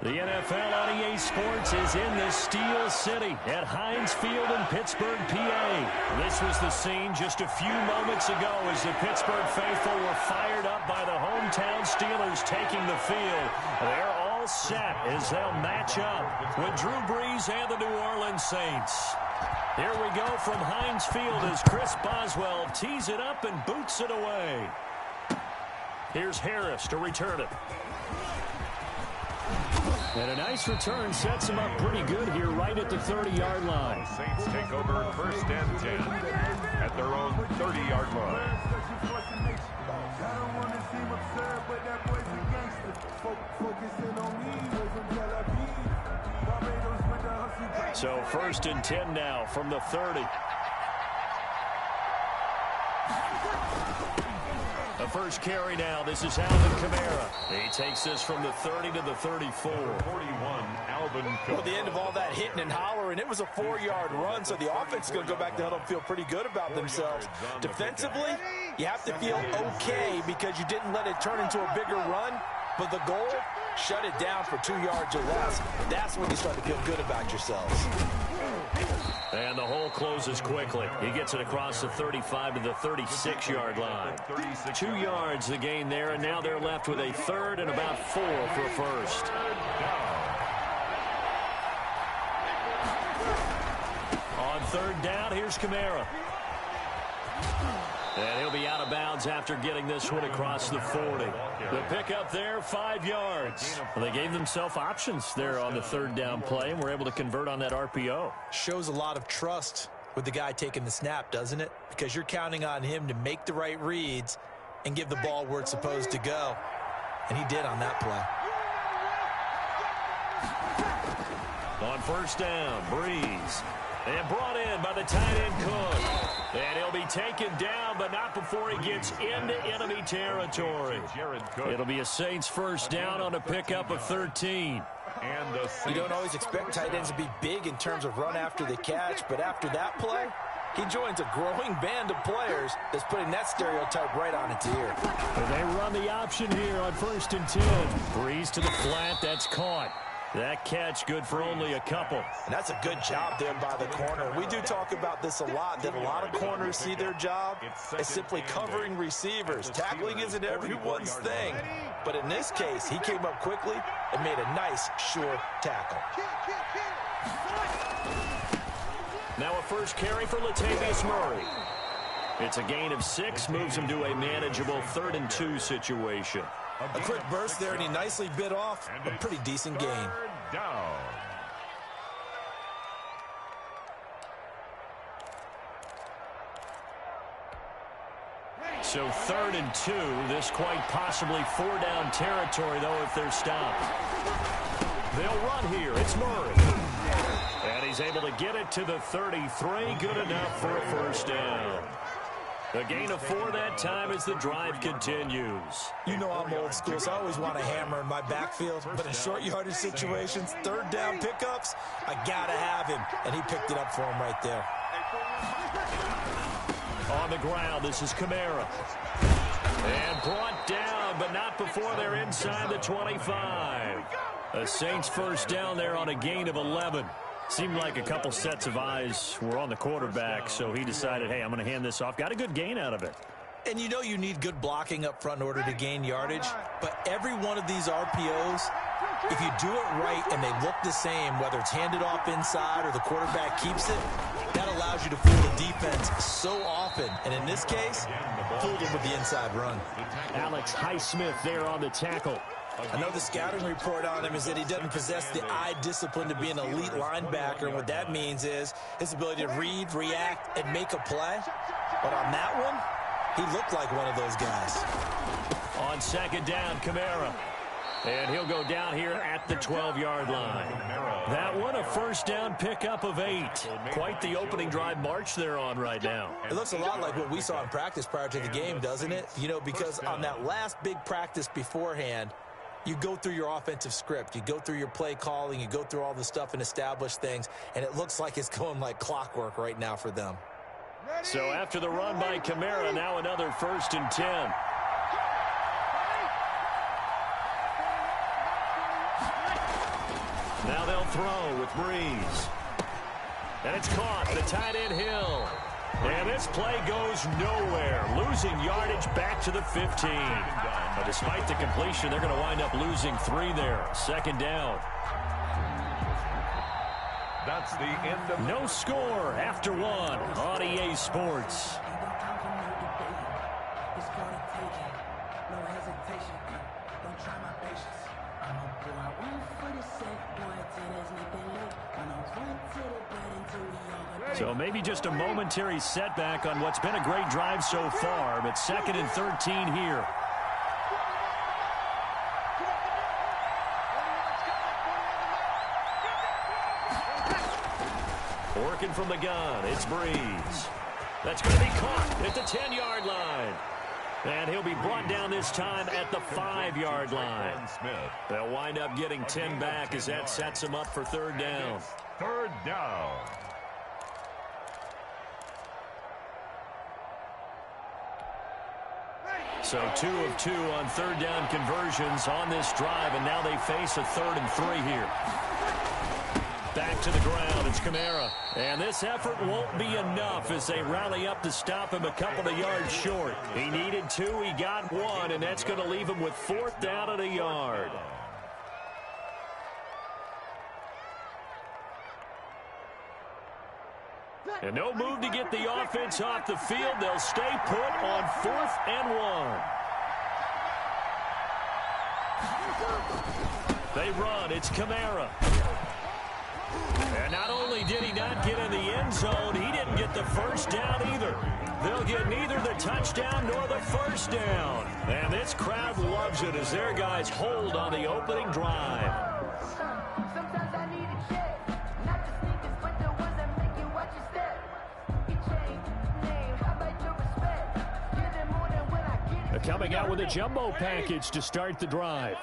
The NFL on EA Sports is in the Steel City at Heinz Field in Pittsburgh, PA. This was the scene just a few moments ago as the Pittsburgh faithful were fired up by the hometown Steelers taking the field. They're all set as they'll match up with Drew Brees and the New Orleans Saints. Here we go from Heinz Field as Chris Boswell tees it up and boots it away. Here's Harris to return it. And a nice return sets him up pretty good here right at the 30-yard line. Saints take over first and 10 at their own 30-yard line. So first and 10 now from the 30. The first carry now. This is Alvin Kamara. He takes this from the 30 to the 34. 41, Alvin Kamara. Well, the end of all that hitting and hollering, it was a 4-yard run, so the offense is going to go back to huddle and feel pretty good about themselves. Defensively, you have to feel okay because you didn't let it turn into a bigger run, but the goal, shut it down for 2 yards or less. That's when you start to feel good about yourselves. And the hole closes quickly. He gets it across the 35 to the 36-yard line. 2 yards the gain there, and now they're left with a third and about 4 for a first. On third down, here's Kamara. And he'll be out of bounds after getting this one across the 40. The pickup there, 5 yards. Well, they gave themselves options there on the third down play and were able to convert on that RPO. Shows a lot of trust with the guy taking the snap, doesn't it? Because you're counting on him to make the right reads and give the ball where it's supposed to go. And he did on that play. On first down, Brees. And brought in by the tight end Cook. And he'll be taken down, but not before he gets into enemy territory. It'll be a Saints first down on a pickup of 13. You don't always expect tight ends to be big in terms of run after the catch, but after that play, he joins a growing band of players that's putting that stereotype right on its ear. And they run the option here on first and 10. Brees to the flat, that's caught. That catch good for only a couple. And that's a good job there by the corner. We do talk about this a lot, that a lot of corners see their job as simply covering receivers. Tackling isn't everyone's thing. But in this case, he came up quickly and made a nice, sure tackle. Now a first carry for Latavius Murray. It's a gain of 6, moves him to a manageable 3rd and 2 situation. A quick burst there, and he nicely bit off a pretty decent gain. Down. So 3rd and 2, this quite possibly 4-down territory, though, if they're stopped. They'll run here. It's Murray. And he's able to get it to the 33. Good enough for a first down. A gain of 4 that time as the drive continues. You know I'm old school, so I always want a hammer in my backfield. But in short yardage situations, 3rd down pickups, I got to have him. And he picked it up for him right there. On the ground, this is Kamara. And brought down, but not before they're inside the 25. A Saints first down there on a gain of 11. Seemed like a couple sets of eyes were on the quarterback, so he decided, hey, I'm going to hand this off. Got a good gain out of it. And you know you need good blocking up front in order to gain yardage, but every one of these RPOs, if you do it right and they look the same, whether it's handed off inside or the quarterback keeps it, that allows you to fool the defense so often. And in this case, fooled him with the inside run. Alex Highsmith there on the tackle. I know the scouting report on him is that he doesn't possess the eye discipline to be an elite linebacker. And what that means is his ability to read, react, and make a play. But on that one, he looked like one of those guys. On second down, Kamara. And he'll go down here at the 12-yard line. That one, a first down pickup of 8. Quite the opening drive march they're on right now. It looks a lot like what we saw in practice prior to the game, doesn't it? You know, because on that last big practice beforehand, you go through your offensive script, you go through your play calling, you go through all the stuff and establish things, and it looks like it's going like clockwork right now for them. So after the run by Kamara, now another 1st and 10. Now they'll throw with Breeze. And it's caught. The tight end Hill. And this play goes nowhere. Losing yardage back to the 15. But despite the completion, they're going to wind up losing 3 there. Second down. That's the end of no score after 1 on EA Sports. So maybe just a momentary setback on what's been a great drive so far, but 2nd and 13 here. Working from the gun, it's Breeze. That's going to be caught at the 10-yard line. And he'll be brought down this time at the 5-yard line. They'll wind up getting 10 back as that sets them up for 3rd down. 3rd down. So 2 of 2 on 3rd down conversions on this drive, and now they face a 3rd and 3 here. Back to the ground, it's Kamara. And this effort won't be enough as they rally up to stop him a couple of yards short. He needed 2, he got 1, and that's going to leave him with 4th down and a yard. And no move to get the offense off the field. They'll stay put on 4th and 1. They run, it's Kamara. And not only did he not get in the end zone, he didn't get the 1st down either. They'll get neither the touchdown nor the 1st down. And this crowd loves it as their guys hold on the opening drive. Coming out with a jumbo package to start the drive.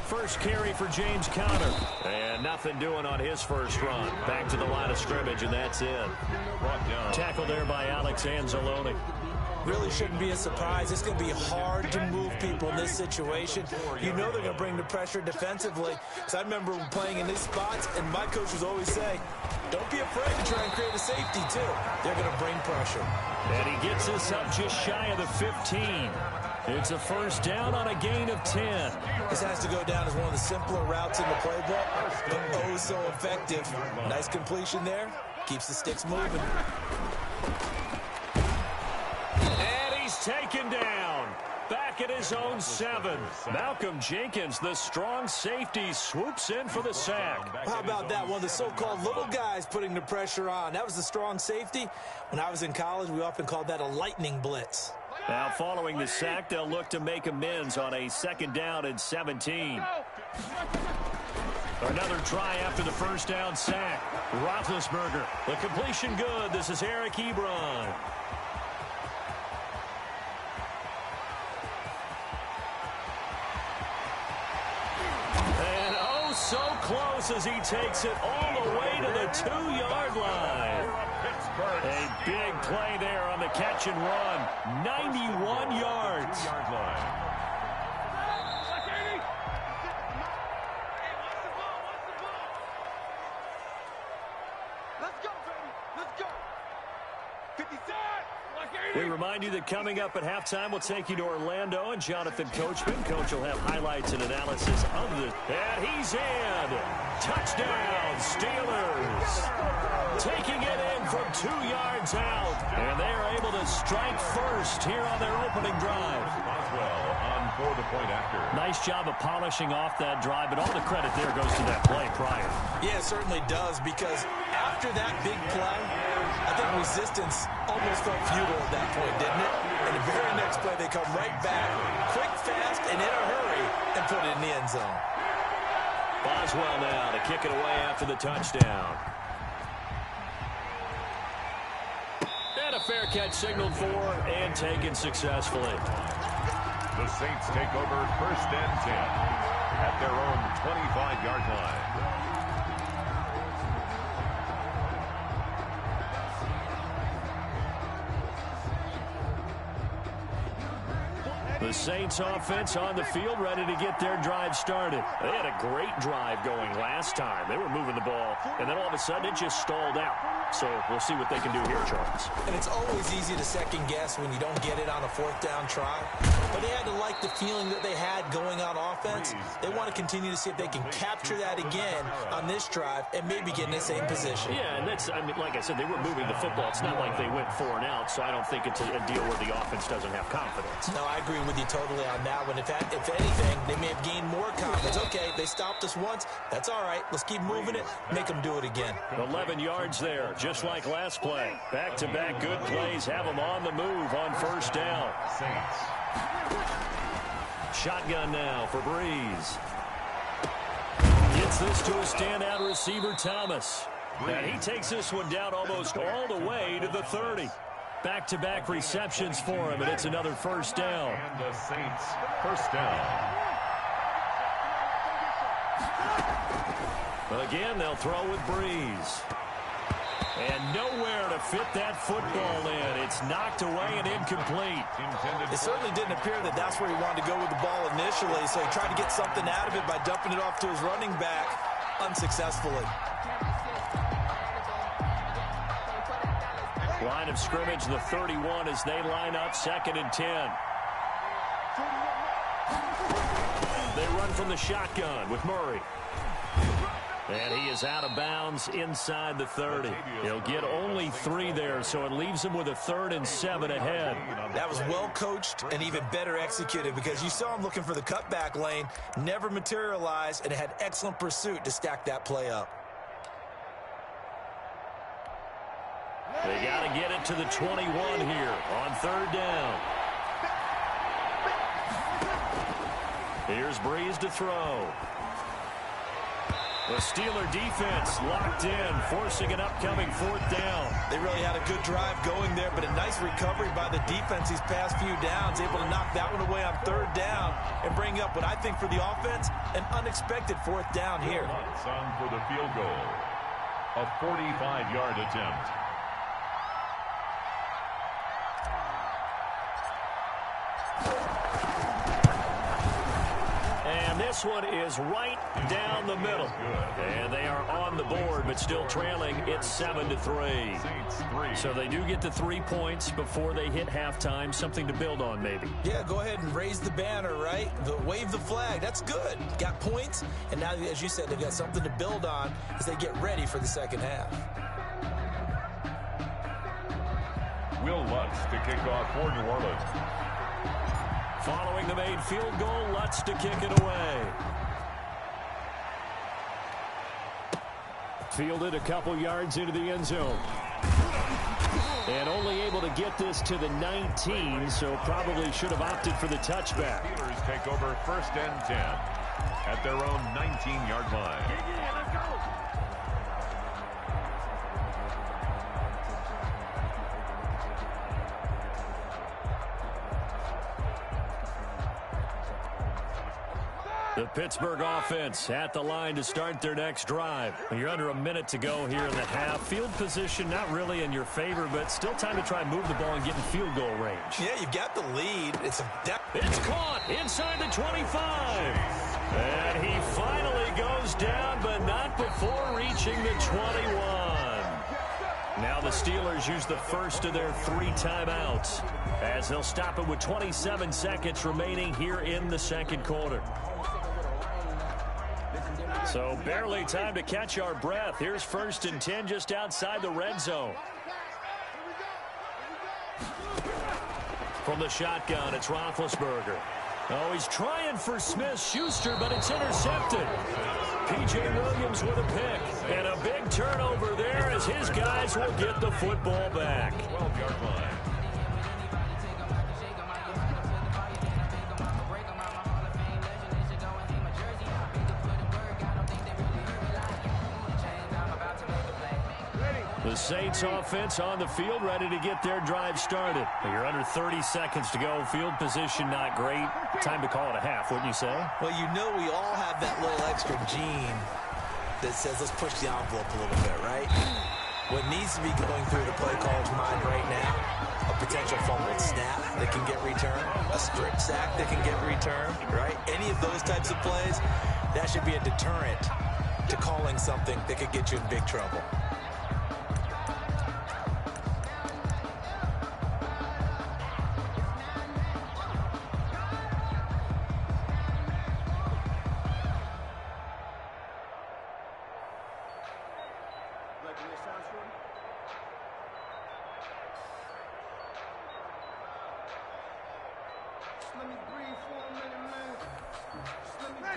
First carry for James Conner. And nothing doing on his first run. Back to the line of scrimmage, and that's it. Tackled there by Alex Anzalone. Really shouldn't be a surprise. It's going to be hard to move people in this situation. You know they're going to bring the pressure defensively. Because I remember playing in these spots, and my coaches always say, don't be afraid to try and create a safety, too. They're going to bring pressure. And he gets us up just shy of the 15. It's a 1st down on a gain of 10. This has to go down as one of the simpler routes in the playbook, but oh so effective. Nice completion there. Keeps the sticks moving. And he's taken down. Back at his own 7. Malcolm Jenkins, the strong safety, swoops in for the sack. How about that? One of the so-called little guys putting the pressure on. That was the strong safety. When I was in college, we often called that a lightning blitz. Now following the sack, they'll look to make amends on a 2nd down and 17. Another try after the 1st down sack. Roethlisberger, the completion good. This is Eric Ebron. And oh, so close as he takes it all the way to the 2-yard line. A big play there on the catch and run. 91 yards. We remind you that coming up at halftime, we'll take you to Orlando and Jonathan Coachman. Coach will have highlights and analysis of this. And he's in. Touchdown, Steelers. Taking it in from 2 yards out. And they are able to strike first here on their opening drive. On for the point after. Nice job of polishing off that drive, but all the credit there goes to that play prior. Yeah, it certainly does, because after that big play, I think resistance almost felt futile at that point, didn't it? And the very next play, they come right back, quick, fast, and in a hurry, and put it in the end zone. Boswell now to kick it away after the touchdown. And a fair catch signaled for and taken successfully. The Saints take over 1st and 10 at their own 25-yard line. Saints offense on the field, ready to get their drive started. They had a great drive going last time. They were moving the ball, and then all of a sudden it just stalled out. So we'll see what they can do here, Charles. And it's always easy to second guess when you don't get it on a fourth down try. But they had to like the feeling that they had going on offense. They want to continue to see if they can capture that again on this drive and maybe get in the same position. Yeah, and that's, I mean, like I said, they were moving the football. It's not like they went 4 and out, so I don't think it's a deal where the offense doesn't have confidence. No, I agree with you totally on that one. If anything, they may have gained more confidence. Okay, they stopped us once. That's all right. Let's keep moving it. Make them do it again. 11 yards there, just like last play. Back-to-back good plays have them on the move on first down. Saints. Shotgun now for Breeze. Gets this to a standout receiver, Thomas. And he takes this one down almost all the way to the 30. Back-to-back receptions for him, and it's another first down. And the Saints first down. Again, they'll throw with Breeze. And nowhere to fit that football in. It's knocked away and incomplete. It certainly didn't appear that that's where he wanted to go with the ball initially, so he tried to get something out of it by dumping it off to his running back unsuccessfully. Line of scrimmage, the 31 as they line up, 2nd and 10. They run from the shotgun with Murray. And he is out of bounds inside the 30. He'll get only 3 there, so it leaves him with a 3rd and 7 ahead. That was well coached and even better executed because you saw him looking for the cutback lane, never materialized, and had excellent pursuit to stack that play up. They got to get it to the 21 here on 3rd down. Here's Breeze to throw. The Steeler defense locked in, forcing an upcoming 4th down. They really had a good drive going there, but a nice recovery by the defense these past few downs, able to knock that one away on 3rd down and bring up what I think for the offense, an unexpected 4th down here. On for the field goal. A 45-yard attempt. And this one is right down the middle. And they are on the board, but still trailing. It's 7-3. So they do get the 3 points before they hit halftime. Something to build on, maybe. Yeah, go ahead and raise the banner, right? Wave the flag. That's good. Got points. And now, as you said, they've got something to build on as they get ready for the second half. Will Lutz to kick off for New Orleans. Following the made field goal, Lutz to kick it away. Fielded a couple yards into the end zone. And only able to get this to the 19, so probably should have opted for the touchback. Steelers take over 1st and 10 at their own 19-yard line. The Pittsburgh offense at the line to start their next drive. You're under a minute to go here in the half. Field position not really in your favor, but still time to try and move the ball and get in field goal range. Yeah, you've got the lead. It's caught inside the 25. And he finally goes down, but not before reaching the 21. Now the Steelers use the first of their 3 timeouts as they'll stop it with 27 seconds remaining here in the second quarter. So barely time to catch our breath. Here's 1st and 10 just outside the red zone. From the shotgun, it's Roethlisberger. Oh, he's trying for Smith-Schuster, but it's intercepted. P.J. Williams with a pick. And a big turnover there as his guys will get the football back. 12-yard line. The Saints offense on the field, ready to get their drive started. You're under 30 seconds to go. Field position not great. Time to call it a half, wouldn't you say? Well, you know we all have that little extra gene that says let's push the envelope a little bit, right? What needs to be going through the play caller's mind right now, a potential fumbled snap that can get returned, a strip sack that can get returned, right? Any of those types of plays, that should be a deterrent to calling something that could get you in big trouble.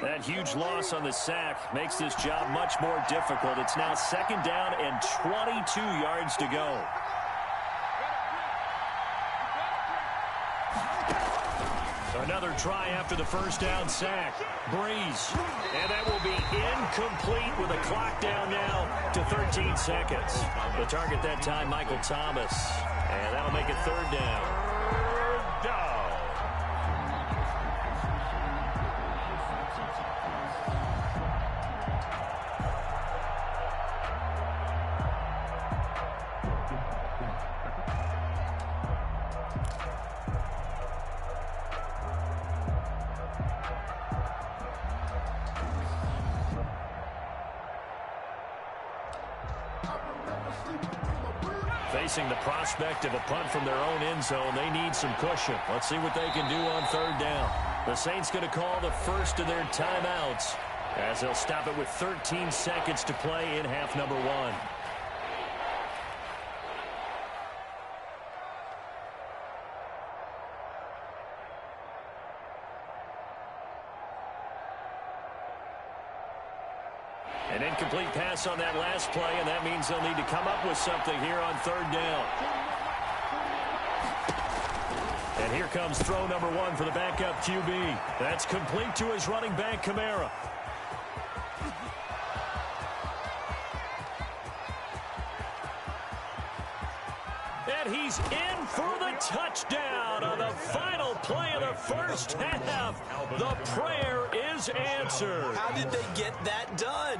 That huge loss on the sack makes this job much more difficult. It's now 2nd down and 22 yards to go. Another try after the 1st down sack. Breeze. And that will be incomplete with a clock down now to 13 seconds. The target that time, Michael Thomas. And that'll make it 3rd down. 3rd down. Facing the prospect of a punt from their own end zone, they need some cushion. Let's see what they can do on 3rd down. The Saints going to call the first of their timeouts as they'll stop it with 13 seconds to play in half number 1. An incomplete pass on that last play, and that means they'll need to come up with something here on 3rd down. And here comes throw number 1 for the backup QB. That's complete to his running back, Kamara. And he's in for the touchdown on the final play of the 1st half. The prayer is answered. How did they get that done?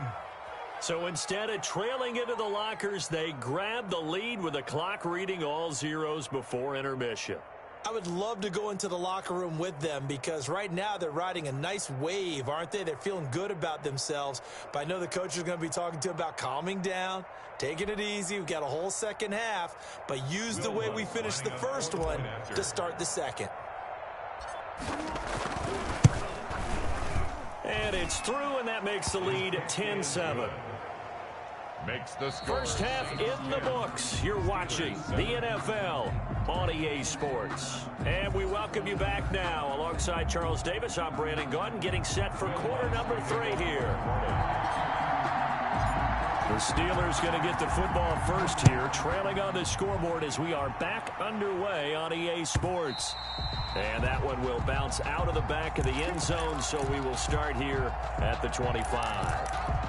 So instead of trailing into the lockers, they grab the lead with the clock reading all zeros before intermission. I would love to go into the locker room with them because right now they're riding a nice wave, aren't they? They're feeling good about themselves. But I know the coach is going to be talking to them about calming down, taking it easy. We've got a whole 2nd half, but use the way we finished the 1st one to start the 2nd. And it's through, and that makes the lead 10-7. Makes the score. 1st half in the books. You're watching the NFL on EA Sports. And we welcome you back now. Alongside Charles Davis, I'm Brandon Gaudin, getting set for quarter number 3 here. The Steelers going to get the football first here, trailing on the scoreboard as we are back underway on EA Sports. And that one will bounce out of the back of the end zone, so we will start here at the 25.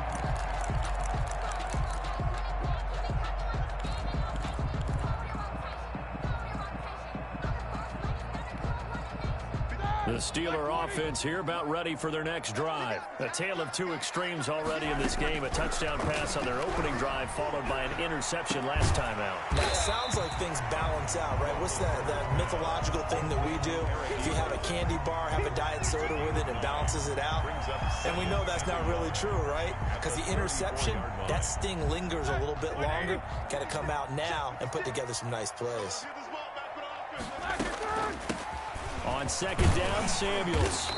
The Steeler offense here about ready for their next drive. A tale of 2 extremes already in this game. A touchdown pass on their opening drive followed by an interception last time out. Now, it sounds like things balance out, right? What's that mythological thing that we do? If you have a candy bar, have a diet soda with it, it balances it out. And we know that's not really true, right? Because the interception, that sting lingers a little bit longer. Got to come out now and put together some nice plays. On 2nd down, Samuels.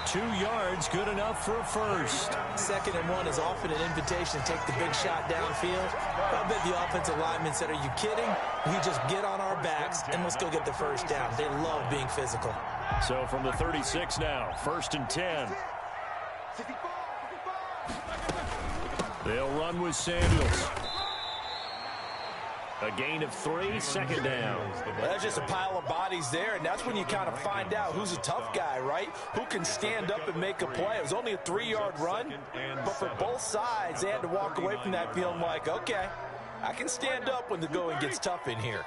2 yards, good enough for a first. 2nd and 1 is often an invitation to take the big shot downfield. I bet the offensive lineman said, are you kidding? We just get on our backs and let's go get the 1st down. They love being physical. So from the 36 now, 1st and 10. They'll run with Samuels. A gain of 3, 2nd down. Well, that's just a pile of bodies there, and that's when you kind of find out who's a tough guy, right? Who can stand up and make a play. It was only a 3-yard run, but for both sides, they had to walk away from that feeling like, okay, I can stand up when the going gets tough in here.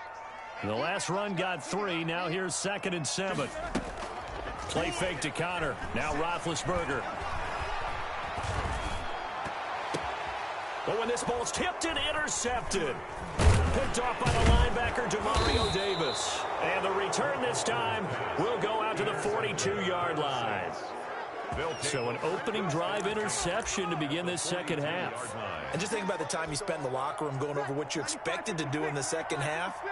The last run got 3. Now here's 2nd and 7. Play fake to Connor. Now Roethlisberger. But when this ball's tipped and intercepted. Picked off by the linebacker, Demario Davis. And the return this time will go out to the 42-yard line. So an opening drive interception to begin this second half. And just think about the time you spent in the locker room going over what you expected to do in the second half.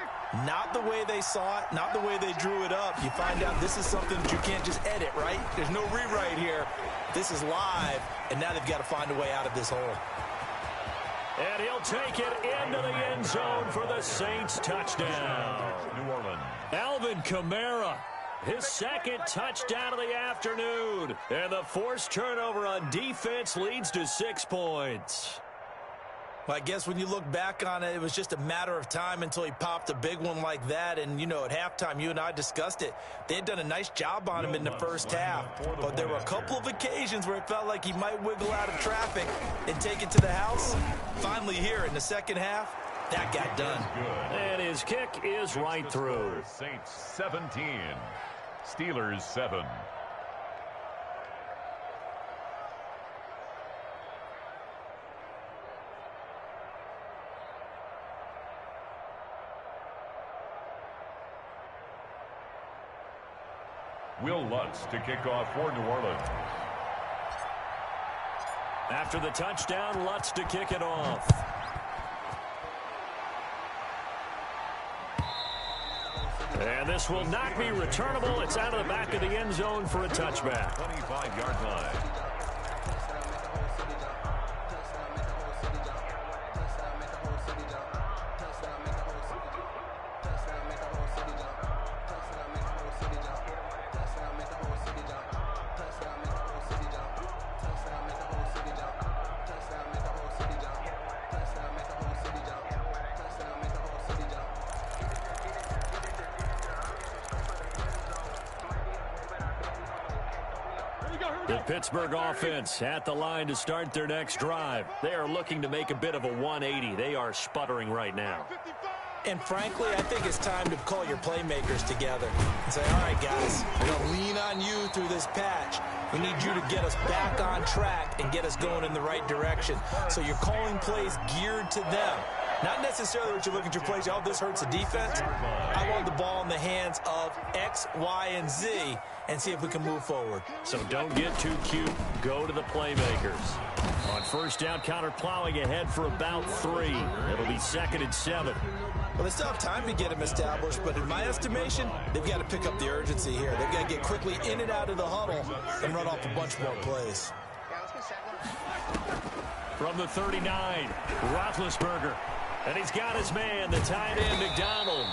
Not the way they saw it, not the way they drew it up. You find out this is something that you can't just edit, right? There's no rewrite here. This is live, and now they've got to find a way out of this hole. And he'll take it into the end zone for the Saints touchdown. New Orleans. Alvin Kamara, his second touchdown of the afternoon. And the forced turnover on defense leads to 6 points. Well, I guess when you look back on it, it was just a matter of time until he popped a big one like that. And, you know, at halftime, you and I discussed it. They had done a nice job on him in the first half. But there were a couple of occasions where it felt like he might wiggle out of traffic and take it to the house. Finally here in the second half, that got done. And his kick is right through. Saints 17, Steelers 7. Will Lutz to kick off for New Orleans. After the touchdown, Lutz to kick it off. And this will not be returnable. It's out of the back of the end zone for a touchback. 25-yard line. The Pittsburgh offense at the line to start their next drive. They are looking to make a bit of a 180. They are sputtering right now. And frankly, I think it's time to call your playmakers together and say, all right, guys, we're going to lean on you through this patch. We need you to get us back on track and get us going in the right direction. So you're calling plays geared to them. Not necessarily what you look at your plays, oh, this hurts the defense. I want the ball in the hands of X, Y, and Z and see if we can move forward. So don't get too cute. Go to the playmakers. On first down, Connor plowing ahead for about 3. It'll be 2nd and 7. Well, they still have time to get him established, but in my estimation, they've got to pick up the urgency here. They've got to get quickly in and out of the huddle and run off a bunch more plays. From the 39, Roethlisberger. And he's got his man, the tight end, McDonald.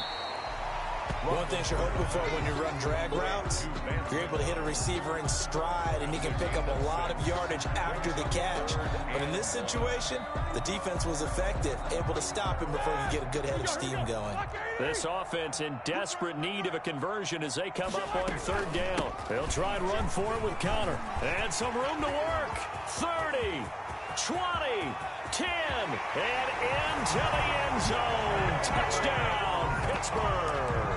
One thing you're hoping for when you run drag routes, you're able to hit a receiver in stride, and he can pick up a lot of yardage after the catch. But in this situation, the defense was effective, able to stop him before he could get a good head of steam going. This offense in desperate need of a conversion as they come up on 3rd down. They'll try and run for it with Connor. And some room to work. 30, 20, 10, and into the end zone. Touchdown, Pittsburgh.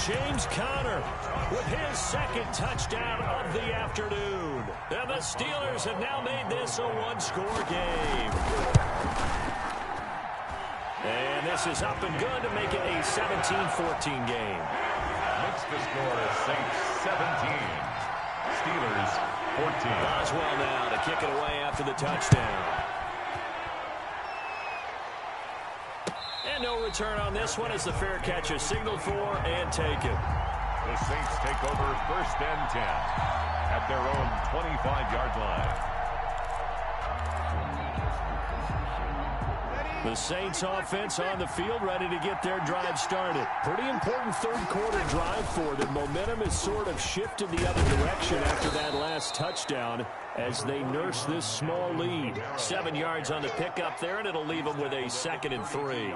James Conner with his 2nd touchdown of the afternoon. And the Steelers have now made this a 1-score game. And this is up and good to make it a 17-14 game. Makes the score Saints 17, Steelers 14. Boswell now to kick it away after the touchdown. And no return on this one as the fair catch is signaled for and taken. The Saints take over 1st and 10 at their own 25-yard line. The Saints offense on the field ready to get their drive started. Pretty important 3rd quarter drive for them. Momentum has sort of shifted the other direction after that last touchdown as they nurse this small lead. 7 yards on the pickup there, and it'll leave them with a 2nd and 3.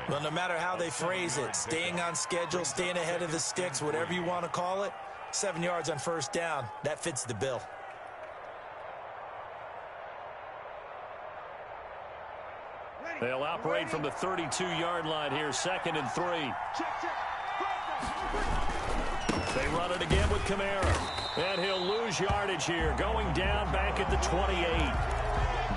Well, no matter how they phrase it, staying on schedule, staying ahead of the sticks, whatever you want to call it, 7 yards on 1st down, that fits the bill. They'll operate from the 32-yard line here, 2nd and 3. They run it again with Kamara. And he'll lose yardage here, going down back at the 28.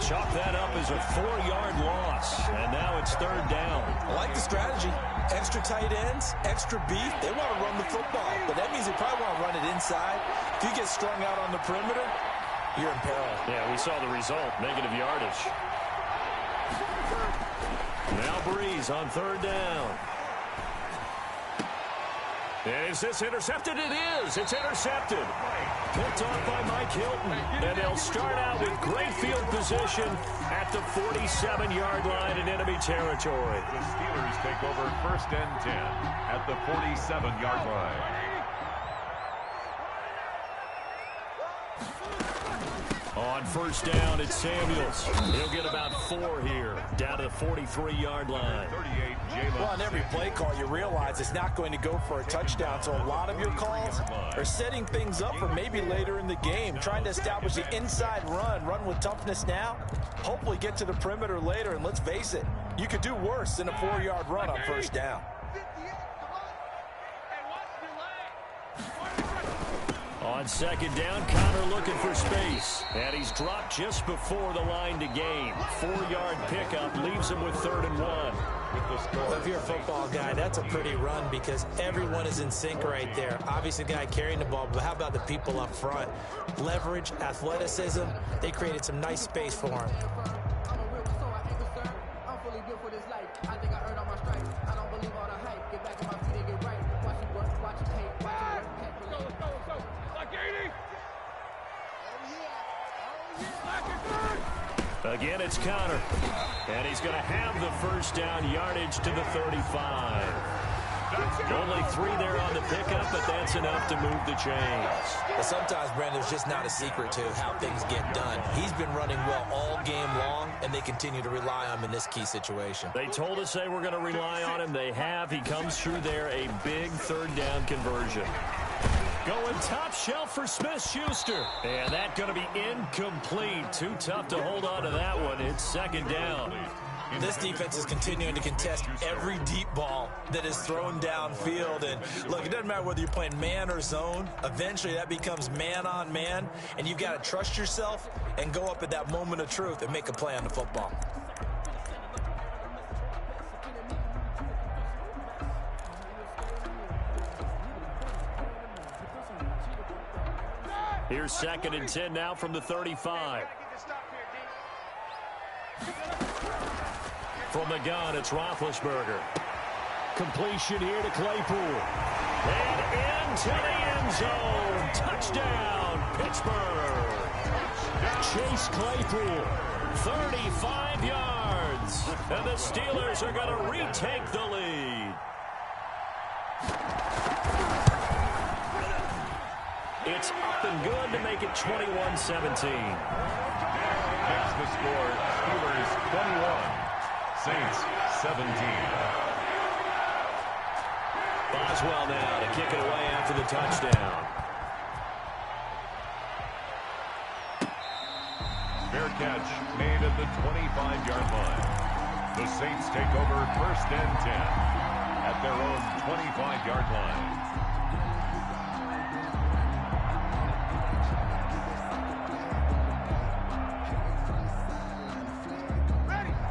Chalk that up as a 4-yard loss. And now it's third down. I like the strategy. Extra tight ends, extra beef. They want to run the football. But that means they probably want to run it inside. If you get strung out on the perimeter, you're in peril. Yeah, we saw the result. Negative yardage. Now Breeze on third down. And is this intercepted? It is. It's intercepted. Picked off by Mike Hilton. And they'll start out with great field position at the 47-yard line in enemy territory. The Steelers take over first and 10 at the 47-yard line. On first down, it's Samuels. He'll get about 4 here, down to the 43-yard line. Well, on every play call, you realize it's not going to go for a touchdown, so a lot of your calls are setting things up for maybe later in the game, trying to establish the inside run with toughness now, hopefully get to the perimeter later, and let's face it, you could do worse than a 4-yard run on first down. On second down, Connor looking for space. And he's dropped just before the line to gain. 4-yard pickup leaves him with 3rd and 1. Well, if you're a football guy, that's a pretty run because everyone is in sync right there. Obviously, the guy carrying the ball, but how about the people up front? Leverage, athleticism, they created some nice space for him. Again, it's Connor. And he's going to have the first down yardage to the 35. Only 3 there on the pickup, but that's enough to move the chains. But sometimes, Brandon, there's just not a secret to how things get done. He's been running well all game long, and they continue to rely on him in this key situation. They told us they were going to rely on him. They have. He comes through there, a big 3rd down conversion. Going top shelf for Smith-Schuster. And that's going to be incomplete. Too tough to hold on to that one. It's 2nd down. This defense is continuing to contest every deep ball that is thrown downfield. And look, it doesn't matter whether you're playing man or zone. Eventually, that becomes man on man. And you've got to trust yourself and go up at that moment of truth and make a play on the football. Here's 2nd and 10 now from the 35. From the gun, it's Roethlisberger. Completion here to Claypool. And into the end zone. Touchdown, Pittsburgh. Chase Claypool, 35 yards. And the Steelers are going to retake the lead. It's up and good to make it 21-17. That's the score. Steelers 21. Saints 17. Boswell now to kick it away after the touchdown. Fair catch made at the 25-yard line. The Saints take over first and 10 at their own 25-yard line.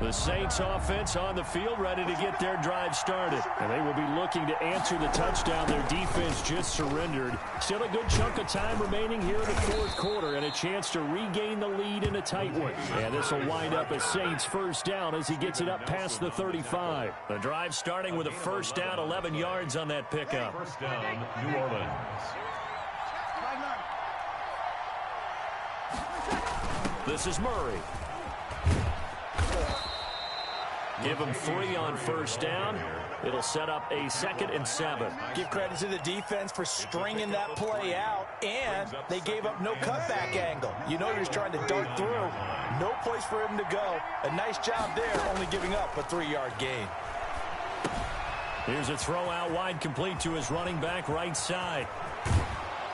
The Saints offense on the field ready to get their drive started. And they will be looking to answer the touchdown their defense just surrendered. Still a good chunk of time remaining here in the 4th quarter and a chance to regain the lead in a tight one. And this will wind up a Saints first down as he gets it up past the 35. The drive starting with a first down, 11 yards on that pickup. First down, New Orleans. This is Murray. Give him 3 on first down. It'll set up a 2nd and 7. Give credit to the defense for stringing that play out, and they gave up no cutback angle. You know you're trying to dart through. No place for him to go. A nice job there, only giving up a 3-yard gain. Here's a throw out wide, complete to his running back right side.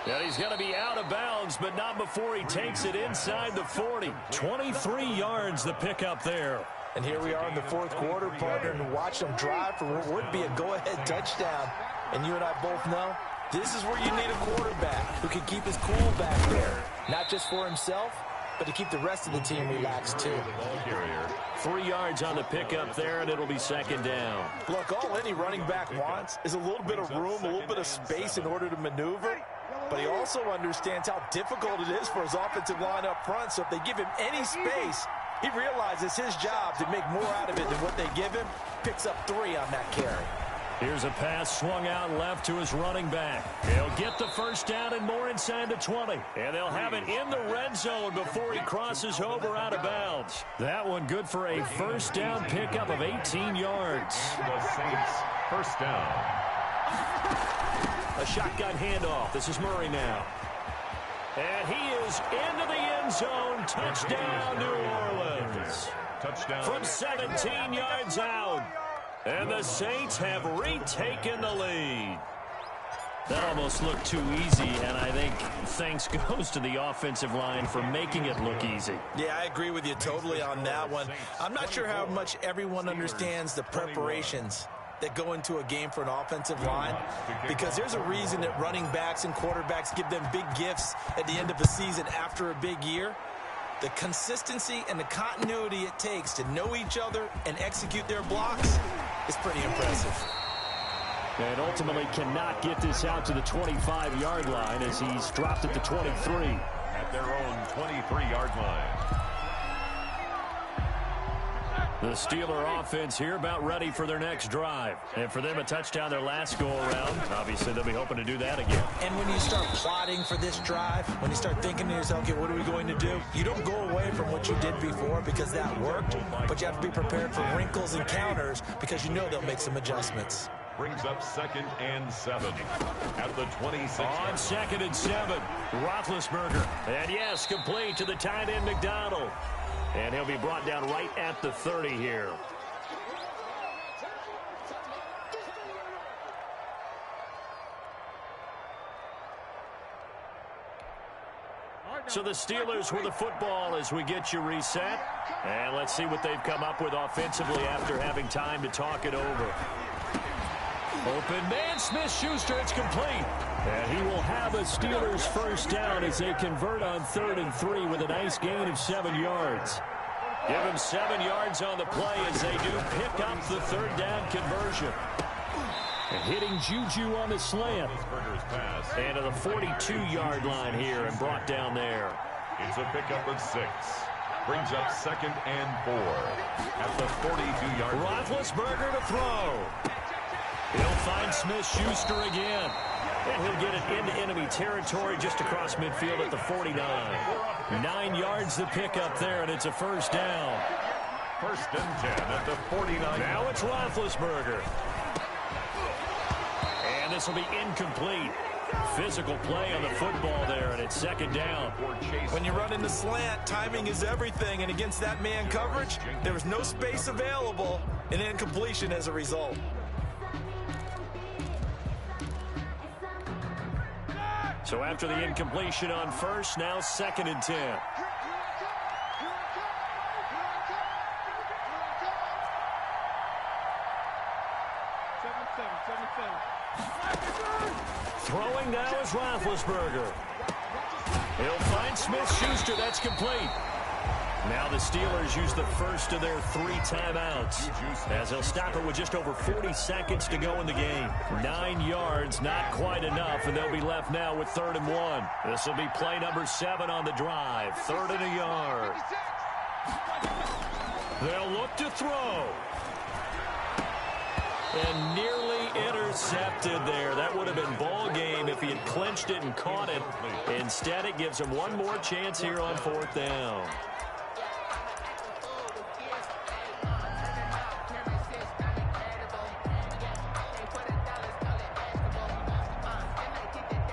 And he's going to be out of bounds, but not before he takes it inside the 40. 23 yards the pickup there. And here we are in the 4th quarter, partner, and watch them drive for what would be a go-ahead touchdown. And you and I both know this is where you need a quarterback who can keep his cool back there, not just for himself, but to keep the rest of the team relaxed too. 3 yards on the pickup there, and it'll be second down. Look, all any running back wants is a little bit of room, a little bit of space in order to maneuver. But he also understands how difficult it is for his offensive line up front. So if they give him any space, he realizes his job to make more out of it than what they give him. Picks up 3 on that carry. Here's a pass swung out left to his running back. He'll get the first down and more inside the 20. And they'll have it in the red zone before he crosses over out of bounds. That one good for a first down pickup of 18 yards. The Saints, first down. A shotgun handoff. This is Murray now. And he is into the end zone. Touchdown, New Orleans. Touchdown. From 17 yards out. And the Saints have retaken the lead. That almost looked too easy, and I think thanks goes to the offensive line for making it look easy. Yeah, I agree with you totally on that one. I'm not sure how much everyone understands the preparations that go into a game for an offensive line, because there's a reason that running backs and quarterbacks give them big gifts at the end of the season after a big year. The consistency and the continuity it takes to know each other and execute their blocks is pretty impressive. And ultimately cannot get this out to the 25-yard line as he's dropped at the 23. At their own 23-yard line. The Steeler offense here about ready for their next drive. And for them, a touchdown their last go-around. Obviously, they'll be hoping to do that again. And when you start plotting for this drive, when you start thinking to yourself, okay, what are we going to do? You don't go away from what you did before because that worked, but you have to be prepared for wrinkles and counters because you know they'll make some adjustments. Brings up 2nd and 7 at the 26. On 2nd and 7, Roethlisberger. And yes, complete to the tight end McDonald. And he'll be brought down right at the 30 here. So the Steelers with the football as we get you reset. And let's see what they've come up with offensively after having time to talk it over. Open man, Smith-Schuster, it's complete. And he will have a Steelers first down as they convert on 3rd and 3 with a nice gain of 7 yards. Give him 7 yards on the play as they do pick up the 3rd down conversion. And hitting Juju on the slant. And to the 42-yard line here and brought down there. It's a pickup of 6. Brings up 2nd and 4 at the 42-yard line. Roethlisberger to throw. He'll find Smith-Schuster again. And he'll get it into enemy territory just across midfield at the 49. 9 yards the pickup there, and it's a first down. 1st and 10 at the 49. Now it's Roethlisberger. And this will be incomplete. Physical play on the football there, and it's 2nd down. When you run in the slant, timing is everything, and against that man coverage, there was no space available, and incompletion as a result. So after the incompletion on first, now 2nd and 10. Throwing now is Roethlisberger. He'll find Smith-Schuster. That's complete. Now the Steelers use the first of their 3 timeouts as they'll stop it with just over 40 seconds to go in the game. 9 yards, not quite enough, and they'll be left now with 3rd and 1. This will be play number 7 on the drive. 3rd and a yard. They'll look to throw. And nearly intercepted there. That would have been ball game if he had clinched it and caught it. Instead, it gives him one more chance here on 4th down.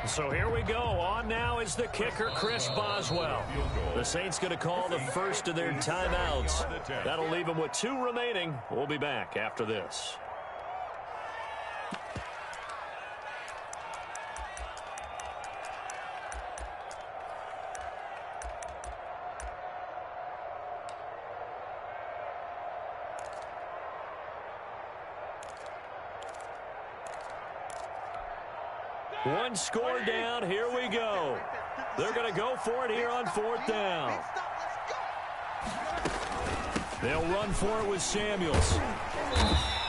So here we go. On now is the kicker, Chris Boswell. The Saints going to call the first of their timeouts. That'll leave them with 2 remaining. We'll be back after this. One score down. Here we go. They're going to go for it here on 4th down. They'll run for it with Samuels.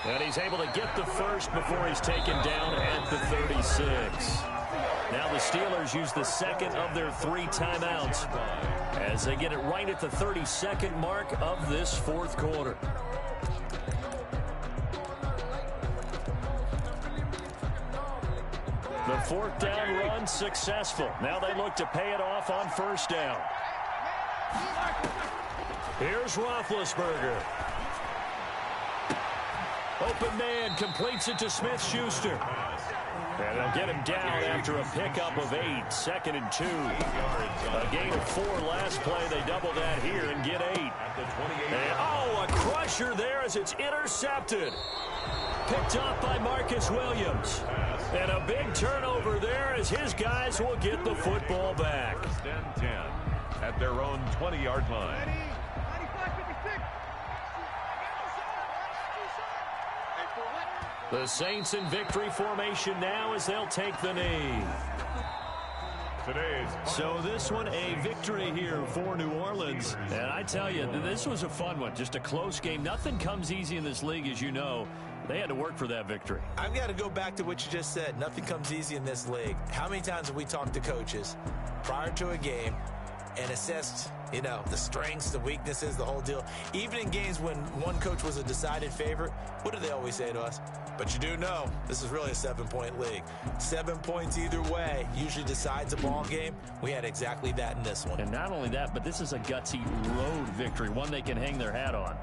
And he's able to get the first before he's taken down at the 36. Now the Steelers use the second of their 3 timeouts as they get it right at the 32nd mark of this fourth quarter. The fourth down run successful. Now they look to pay it off on first down. Here's Roethlisberger. Open man completes it to Smith-Schuster. And they'll get him down after a pickup of 8. 2nd and 2. A gain of 4 last play. They double that here and get 8. And, a crusher there as it's intercepted. Picked off by Marcus Williams. And a big turnover there as his guys will get the football back. 10 at their own 20-yard line. The Saints in victory formation now as they'll take the knee. So this one a victory here for New Orleans. And I tell you, this was a fun one. Just a close game. Nothing comes easy in this league, as you know. They had to work for that victory. I've got to go back to what you just said. Nothing comes easy in this league. How many times have we talked to coaches prior to a game and assessed, the strengths, the weaknesses, the whole deal? Even in games when one coach was a decided favorite, what do they always say to us? But you do know this is really a 7-point league. 7 points either way usually decides a ball game. We had exactly that in this one. And not only that, but this is a gutsy road victory, one they can hang their hat on.